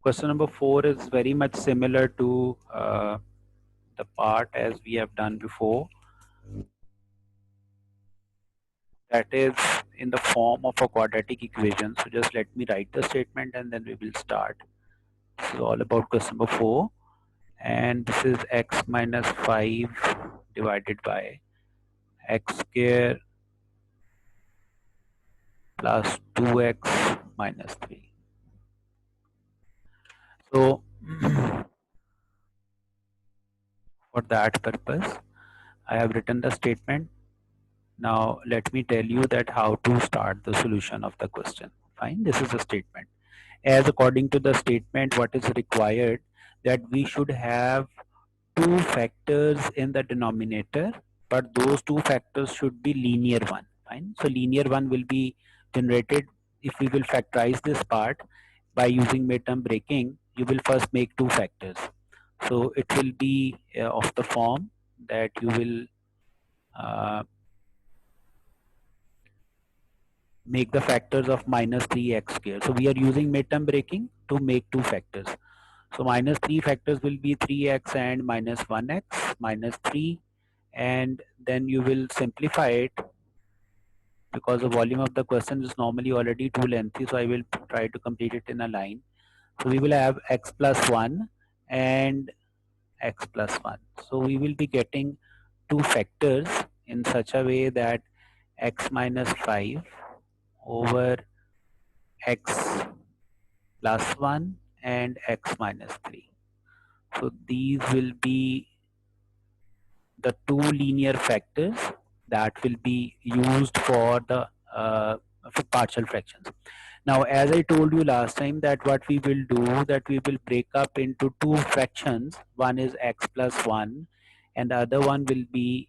question number 4 is very much similar to the part as we have done before. That is in the form of a quadratic equation. So just let me write the statement and then we will start. This is all about question number 4. And this is x minus 5 divided by x square plus 2x minus 3. So for that purpose, I have written the statement. Now let me tell you that how to start the solution of the question. Fine, this is a statement. As according to the statement, what is required, that we should have two factors in the denominator, but those two factors should be linear one. Fine. So linear one will be generated if we will factorize this part by using midterm breaking. You will first make two factors. So it will be of the form that you will make the factors of minus 3x square. So we are using midterm breaking to make two factors. So minus 3 factors will be 3x and minus 1x minus 3, and then you will simplify it because the volume of the question is normally already too lengthy, so I will try to complete it in a line. So we will have x plus 1 and x plus 1. So we will be getting two factors in such a way that x minus 5 over x plus 1 and x minus 3. So these will be the two linear factors that will be used for partial fractions. Now, as I told you last time, that what we will do, that we will break up into two fractions. One is x plus 1 and the other one will be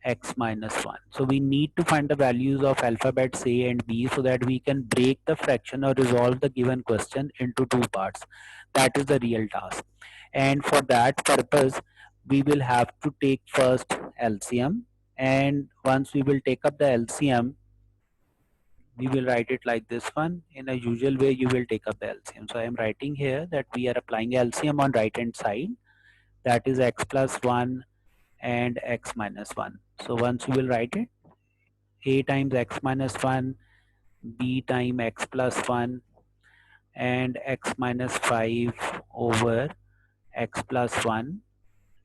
x minus 1. So we need to find the values of alphabets A and B so that we can break the fraction or resolve the given question into two parts. That is the real task. And for that purpose, we will have to take first LCM. And once we will take up the LCM, we will write it like this one. In a usual way, you will take up the LCM. So I am writing here that we are applying LCM on right hand side. That is x plus 1 and x minus 1. So once you will write it, a times x minus 1, b times x plus 1 and x minus 5 over x plus 1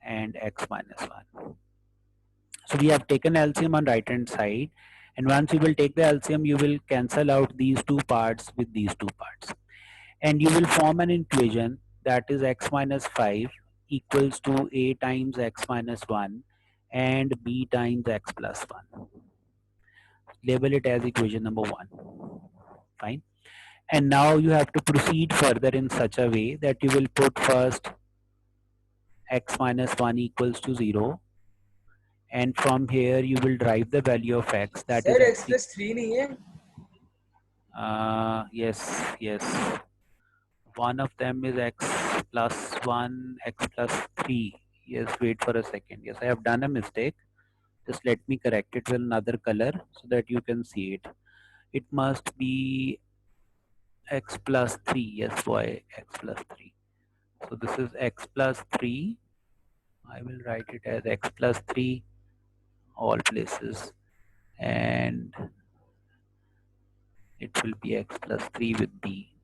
and x minus 1. So we have taken LCM on right hand side, and once you will take the LCM, you will cancel out these two parts with these two parts, and you will form an equation that is x minus 5 equals to a times x minus 1 and b times x plus 1. Label it as equation number 1. Fine. And now you have to proceed further in such a way that you will put first x minus 1 equals to 0, and from here you will derive the value of x, that Sir, is x plus 3 नहीं है? Yes, one of them is x plus 1, x plus 3. Yes, wait for a second. Yes, I have done a mistake. Just let me correct it with another color so that you can see it. It must be x plus 3. Yes, why x plus 3? So this is x plus 3. I will write it as x plus 3 all places, and it will be x plus 3 with b,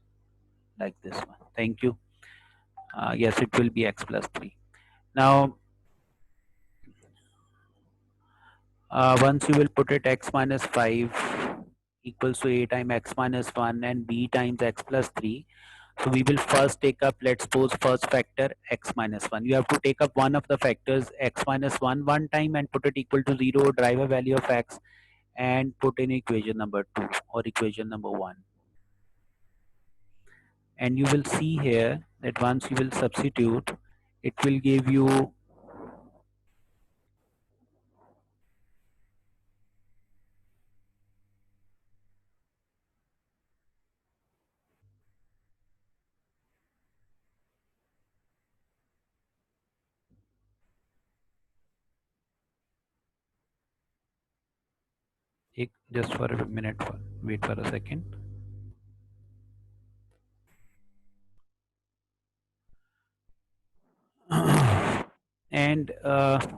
like this one. Thank you. Yes, it will be x plus 3. Now once you will put it, x minus 5 equals to a times x minus 1 and b times x plus 3. So we will first take up, let's suppose, first factor x minus 1. You have to take up one of the factors x minus 1 one time and put it equal to 0, derive a value of x and put in equation number 2 or equation number 1. And you will see here that once you will substitute, it will give you just for a minute, wait for a second. And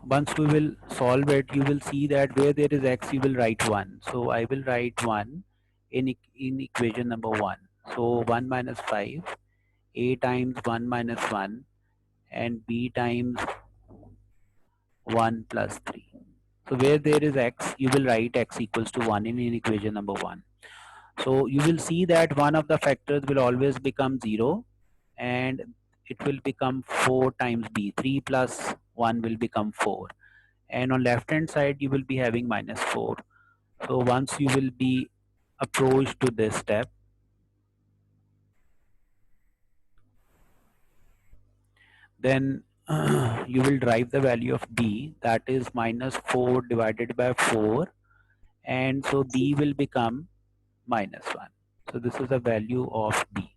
once we will solve it, you will see that where there is x, you will write 1. So I will write 1 in equation number 1. So 1 minus 5, a times 1 minus 1, and b times 1 plus 3. So where there is x, you will write x equals to 1 in equation number 1. So you will see that one of the factors will always become 0, and it will become 4 times b. 3 plus 1 will become 4. And on left hand side, you will be having minus 4. So once you will be approached to this step, then you will derive the value of b, that is minus 4 divided by 4, and so b will become minus 1. So this is the value of b.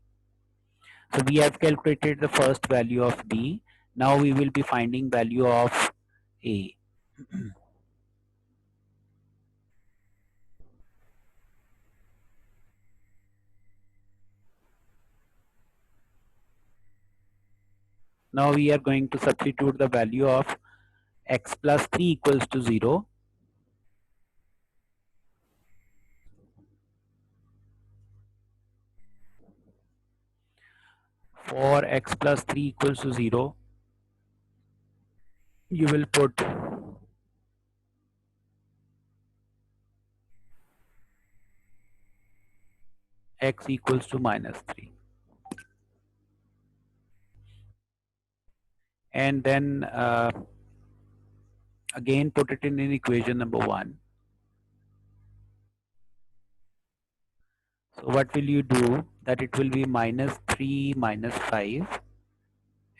So we have calculated the first value of b. Now we will be finding value of a. Now we are going to substitute the value of x plus 3 equals to 0. For x plus 3 equals to 0, you will put x equals to minus 3. And then again put it in equation number 1. So what will you do? That it will be minus 3 minus 5,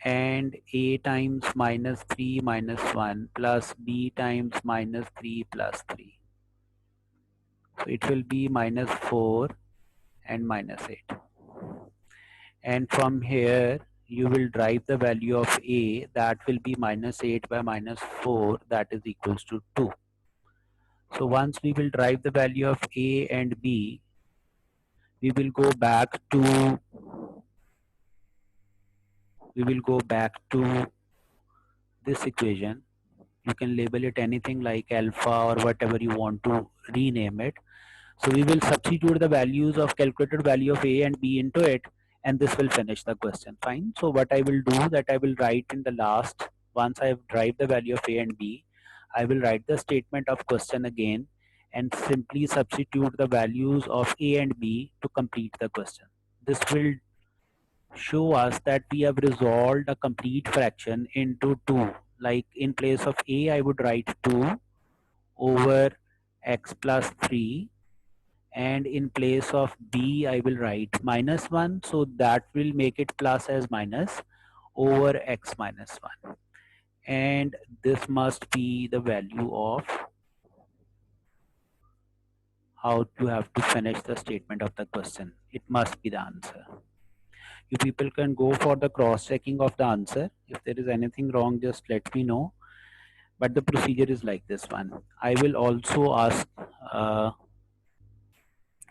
and a times minus 3 minus 1 plus b times minus 3 plus 3. So it will be minus 4 and minus 8. And from here you will derive the value of a, that will be minus 8 by minus 4, that is equals to 2. So once we will derive the value of a and b, we will go back to this equation. You can label it anything like alpha or whatever you want to rename it. So we will substitute the values of calculated value of a and b into it, and this will finish the question. Fine. So what I will do, that I will write in the last, once I have derived the value of a and b, I will write the statement of question again and simply substitute the values of a and b to complete the question. This will show us that we have resolved a complete fraction into 2. Like in place of a, I would write 2 over x plus 3, and in place of b I will write minus 1, so that will make it plus as minus over x minus 1, and this must be the value of how you have to finish the statement of the question. It must be the answer. You people can go for the cross checking of the answer. If there is anything wrong, just let me know, but the procedure is like this one. I will also ask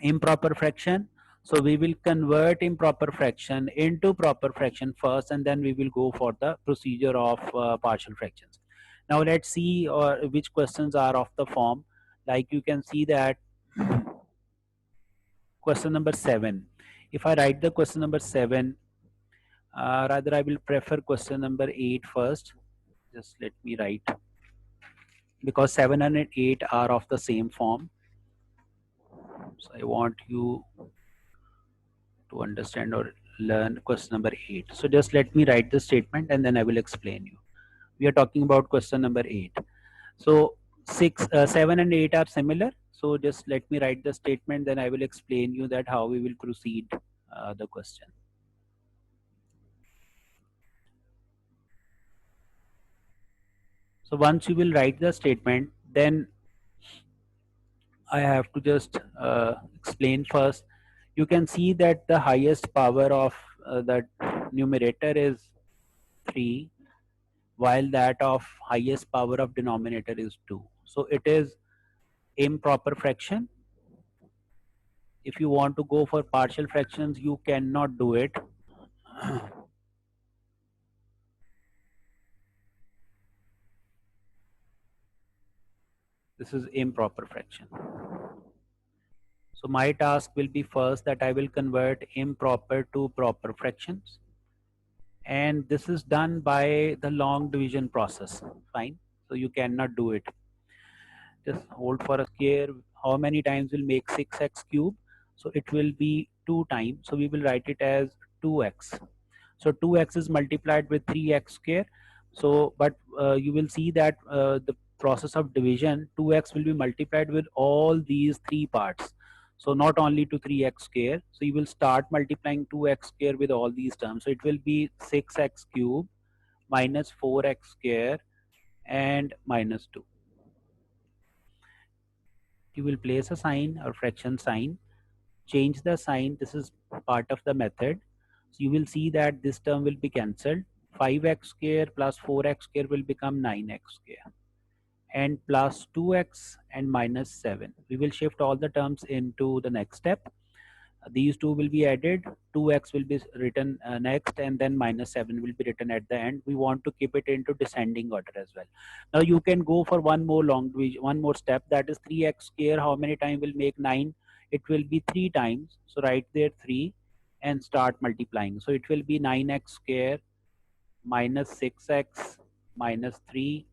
improper fraction. So we will convert improper fraction into proper fraction first, and then we will go for the procedure of partial fractions. Now let's see which questions are of the form. Like you can see that question number 7. If I write the question number 7, rather I will prefer question number 8 first. Just let me write, because 7 and 8 are of the same form. So I want you to understand or learn question number 8. So just let me write the statement and then I will explain you. We are talking about question number 8. So 7 and 8 are similar. So just let me write the statement, then I will explain you that how we will proceed the question. So once you will write the statement, then I have to just explain first. You can see that the highest power of the numerator is 3, while that of highest power of denominator is 2. So it is improper fraction. If you want to go for partial fractions, you cannot do it. This is improper fraction. So my task will be first that I will convert improper to proper fractions, and this is done by the long division process. Fine. So you cannot do it. Just hold for a square. How many times will make 6x cube? So it will be 2 times. So we will write it as 2x. So 2x is multiplied with 3x square. So but you will see that the process of division, 2x will be multiplied with all these three parts. So not only to 3x square. So you will start multiplying 2x square with all these terms. So it will be 6x cube minus 4x square and minus 2. You will place a sign or fraction sign, change the sign. This is part of the method. So you will see that this term will be cancelled. 5x square plus 4x square will become 9x square, and plus 2x and minus 7. We will shift all the terms into the next step. These two will be added, 2x will be written next, and then minus 7 will be written at the end. We want to keep it into descending order as well. Now you can go for one more long division, one more step, that is 3x square. How many times will make 9? It will be 3 times. So write there 3 and start multiplying. So it will be 9x square minus 6x minus 3,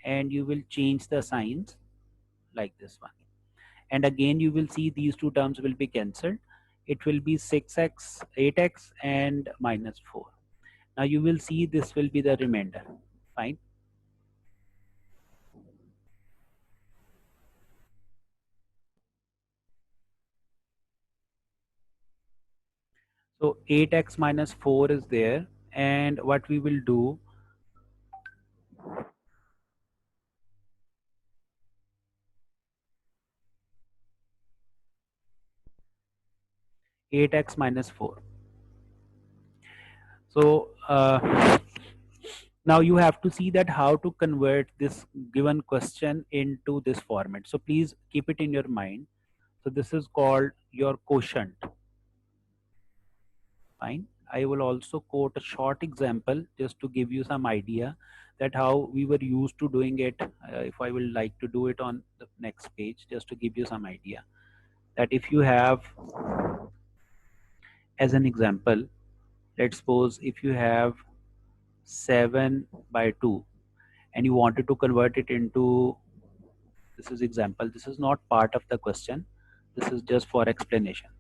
and you will change the signs like this one. And again you will see these two terms will be cancelled. It will be 6x, 8x and minus 4. Now you will see this will be the remainder. Fine. So 8x minus 4 is there, and what we will do, eight x minus 4. So now you have to see that how to convert this given question into this format. So please keep it in your mind. So this is called your quotient. Fine. I will also quote a short example just to give you some idea that how we were used to doing it. If I will like to do it on the next page, just to give you some idea that if you have, as an example, let's suppose if you have 7 by 2 and you wanted to convert it into, this is example, this is not part of the question, this is just for explanation,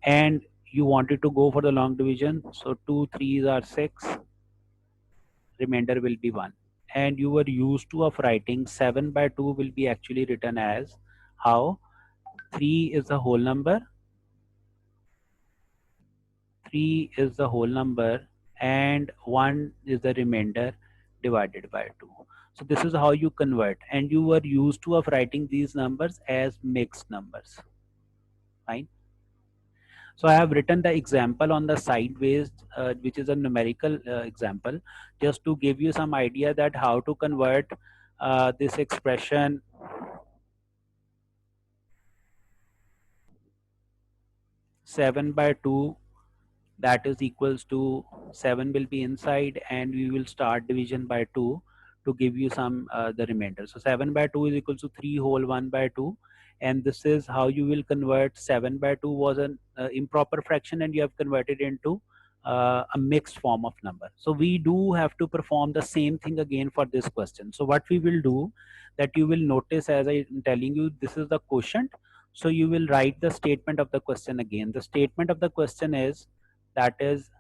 and you wanted to go for the long division. So 2 3s are 6, remainder will be 1, and you were used to of writing 7 by 2 will be actually written as how 3 is the whole number, 3 is the whole number, and 1 is the remainder divided by 2. So this is how you convert, and you were used to of writing these numbers as mixed numbers. Fine. So I have written the example on the sideways, which is a numerical example, just to give you some idea that how to convert this expression 7 by 2, that is equals to 7 will be inside, and we will start division by 2 to give you some the remainder. So 7 by 2 is equals to 3 whole 1 by 2, and this is how you will convert 7 by 2 was an improper fraction, and you have converted into a mixed form of number. So we do have to perform the same thing again for this question. So what we will do, that you will notice as I am telling you, this is the quotient. So you will write the statement of the question again. The statement of the question is, that is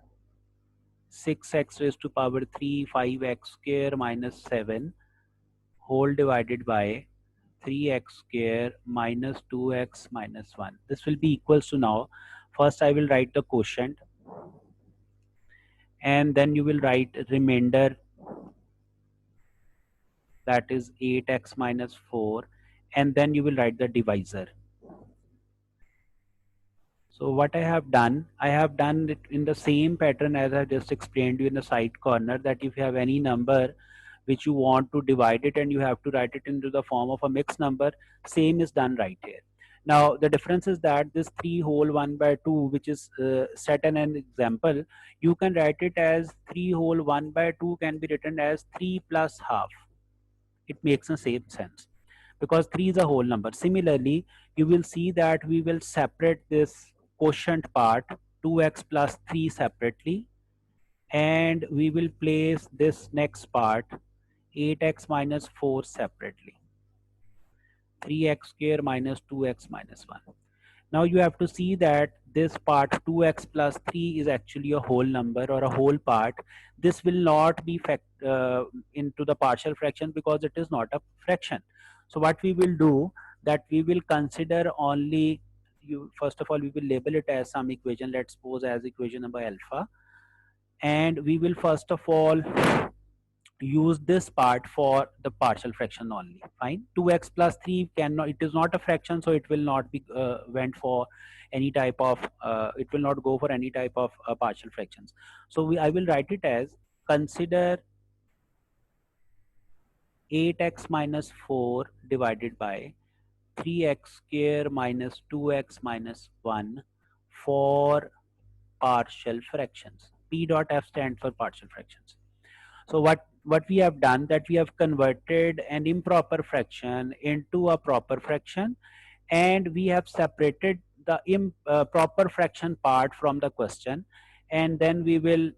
6x raised to power 3 5x square minus 7 whole divided by 3x square minus 2x minus 1. This will be equals to, now first I will write the quotient, and then you will write remainder, that is 8x minus 4, and then you will write the divisor. So what I have done it in the same pattern as I just explained you in the side corner, that if you have any number which you want to divide it and you have to write it into the form of a mixed number, same is done right here. Now the difference is that this 3 whole 1 by 2, which is set in an example, you can write it as 3 whole 1 by 2 can be written as 3 plus half. it makes a same sense because 3 is a whole number. Similarly, you will see that we will separate this quotient part 2x plus 3 separately, and we will place this next part 8x minus 4 separately, 3x square minus 2x minus 1. Now you have to see that this part 2x plus 3 is actually a whole number or a whole part. This will not be into the partial fraction because it is not a fraction. So what we will do, that we will consider only, first of all we will label it as some equation, let's suppose as equation number alpha, and we will first of all use this part for the partial fraction only. Fine. 2x plus 3 cannot, it is not a fraction, so it will not be went for any type of it will not go for any type of partial fractions. So I will write it as, consider 8x minus 4 divided by 3x square minus 2x minus 1 for partial fractions. P dot F stands for partial fractions. So what we have done, that we have converted an improper fraction into a proper fraction, and we have separated the improper fraction part from the question, and then we will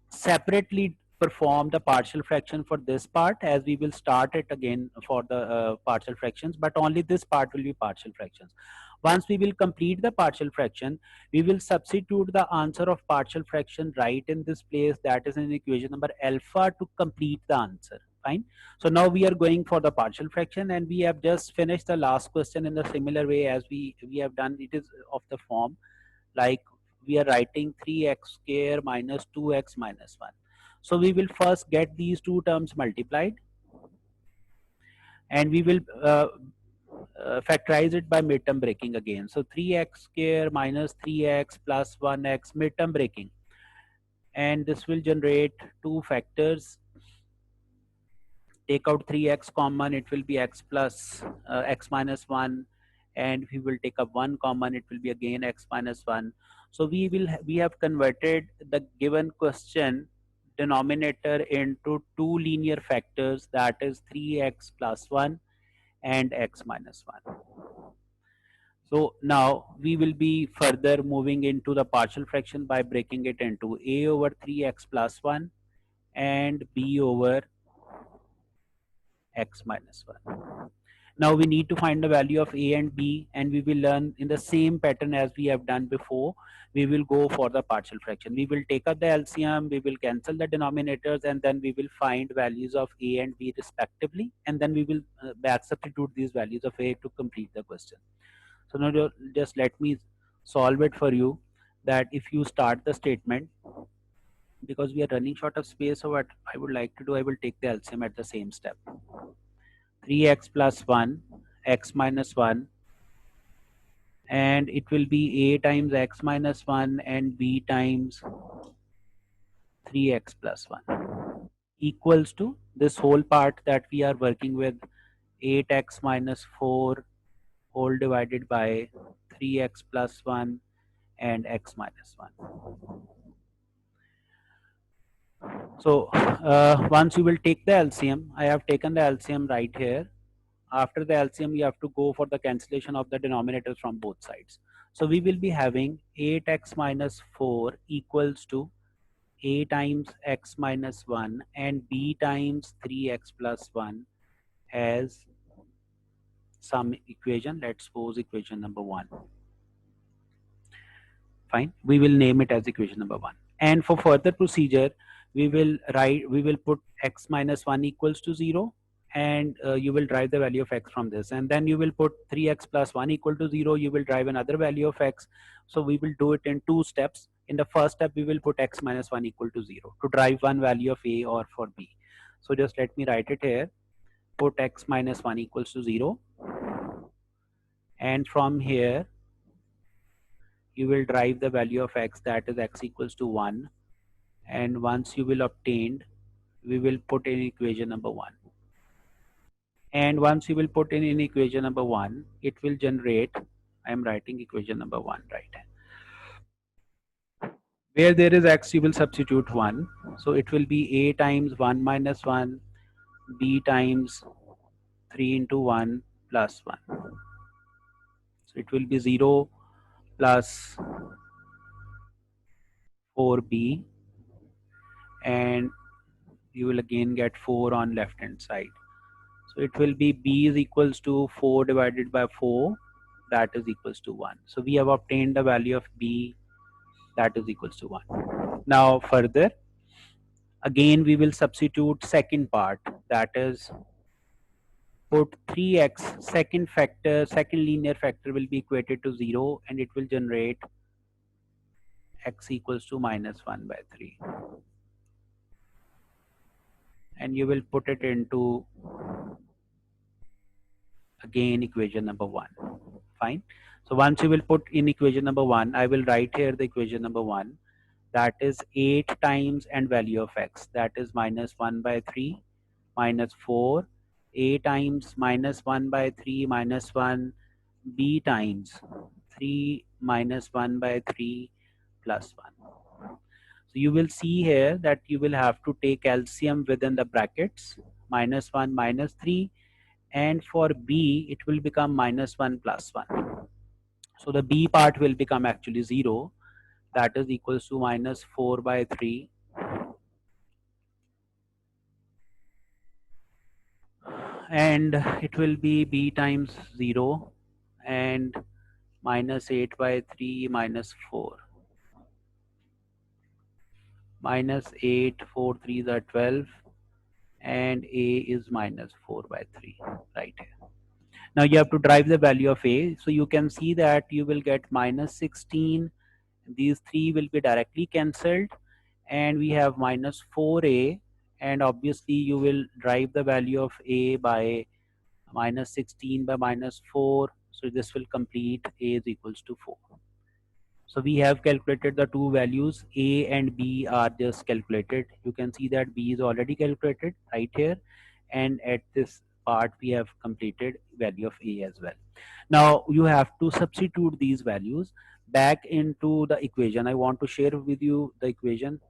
separately perform the partial fraction for this part, as we will start it again for the partial fractions, but only this part will be partial fractions. Once we will complete the partial fraction, we will substitute the answer of partial fraction right in this place, that is in equation number alpha, to complete the answer. Fine. So now we are going for the partial fraction, and we have just finished the last question in the similar way as we have done. It is of the form like we are writing 3x square minus 2x minus 1. So we will first get these two terms multiplied, and we will factorize it by midterm breaking again. So 3x square minus 3x plus 1x, midterm breaking, and this will generate two factors. Take out 3x common, it will be x plus x minus 1, and we will take up 1 common, it will be again x minus 1. So we have converted the given question denominator into two linear factors, that is 3x plus 1 and x minus 1. So now we will be further moving into the partial fraction by breaking it into a over 3x plus 1 and b over x minus 1. Now we need to find the value of a and b, and we will learn in the same pattern as we have done before. We will go for the partial fraction. We will take up the LCM, we will cancel the denominators, and then we will find values of a and b respectively, and then we will back substitute these values of a to complete the question. So now just let me solve it for you, that if you start the statement, because we are running short of space, so what I would like to do, I will take the LCM at the same step. 3x plus 1, x minus 1, and it will be a times x minus 1 and b times 3x plus 1 equals to this whole part that we are working with, 8x minus 4 whole divided by 3x plus 1 and x minus 1. So once you will take the LCM, I have taken the LCM right here. After the LCM, you have to go for the cancellation of the denominators from both sides. So we will be having 8x minus 4 equals to a times x minus 1 and b times 3x plus 1 as some equation. Let's suppose equation number 1. Fine. We will name it as equation number 1. And for further procedure, we will put x minus 1 equals to 0, and you will drive the value of x from this, and then you will put 3x plus 1 equal to 0, you will drive another value of x. So we will do it in two steps. In the first step, we will put x minus 1 equal to 0 to drive one value of a or for b. So just let me write it here. Put x minus 1 equals to 0, and from here you will drive the value of x, that is x equals to 1, and once you will obtained, we will put in equation number 1. And once you will put in equation number 1, it will generate, I am writing equation number 1 right. Where there is x, you will substitute 1. So it will be a times 1 minus 1 b times 3 into 1 plus 1. So it will be 0 plus 4b, and you will again get 4 on left hand side. So it will be b is equals to 4 divided by 4, that is equals to 1. So we have obtained the value of b, that is equals to 1. Now further, again we will substitute second part, that is put 3x, second linear factor will be equated to 0, and it will generate x equals to minus 1 by 3. And you will put it into again equation number 1. Fine. So once you will put in equation number 1, I will write here the equation number 1, that is 8 times and value of x, that is minus 1 by 3 minus 4, a times minus 1 by 3 minus 1, b times 3 minus 1 by 3 plus 1. So you will see here that you will have to take LCM within the brackets, minus 1 minus 3, and for b it will become minus 1 plus 1. So the b part will become actually 0, that is equals to minus 4 by 3, and it will be b times 0 and minus 8 by 3 minus 4. Minus 8, 4 3s are 12, and a is minus 4 by 3 right here. Now you have to derive the value of a, so you can see that you will get minus 16, these 3 will be directly cancelled, and we have minus 4a, and obviously you will derive the value of a by minus 16 by minus 4, so this will complete a is equals to 4. So we have calculated the two values, a and b are just calculated. You can see that b is already calculated right here, and at this part we have completed value of a as well. Now you have to substitute these values back into the equation. I want to share with you the equation.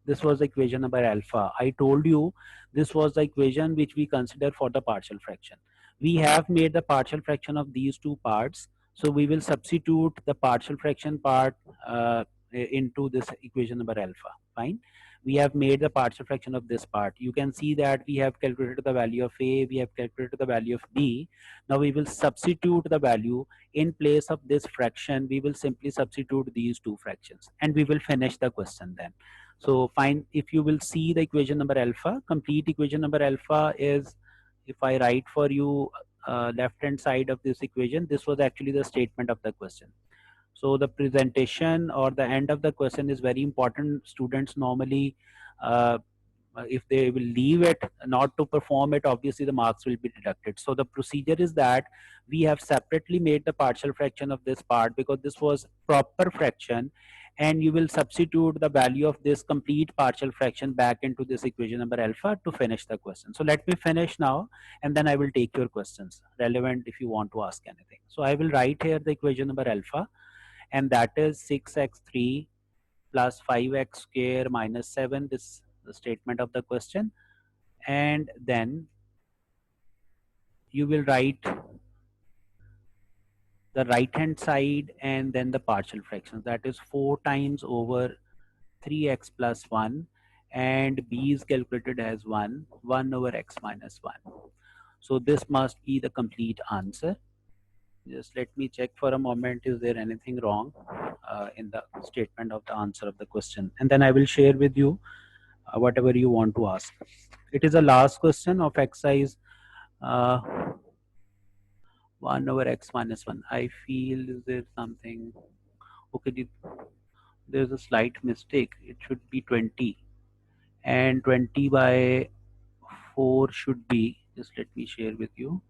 This was the equation number alpha. I told you this was the equation which we consider for the partial fraction. We have made the partial fraction of these two parts, so we will substitute the partial fraction part into this equation number alpha. Fine. We have made the partial fraction of this part. You can see that we have calculated the value of a, we have calculated the value of b. Now we will substitute the value in place of this fraction. We will simply substitute these two fractions, and we will finish the question then. So fine, if you will see the equation number alpha, complete equation number alpha is, if I write for you left hand side of this equation, this was actually the statement of the question. So the presentation or the end of the question is very important. Students normally if they will leave it not to perform it, obviously the marks will be deducted. So the procedure is that we have separately made the partial fraction of this part because this was proper fraction, and you will substitute the value of this complete partial fraction back into this equation number alpha to finish the question. So let me finish now, and then I will take your questions relevant if you want to ask anything. So I will write here the equation number alpha, and that is 6x3 plus 5x square minus 7, this the statement of the question, and then you will write the right hand side and then the partial fractions, that is 4 times over 3x plus 1, and b is calculated as 1 over x minus 1. So this must be the complete answer. Just let me check for a moment, is there anything wrong in the statement of the answer of the question, and then I will share with you whatever you want to ask. It is a last question of exercise 1 over x minus 1. I feel is there something, okay, there's a slight mistake. It should be 20, and 20 by 4 should be, just let me share with you,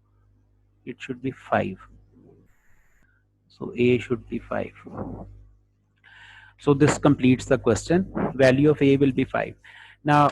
it should be 5. So a should be 5. So this completes the question. Value of a will be 5. Now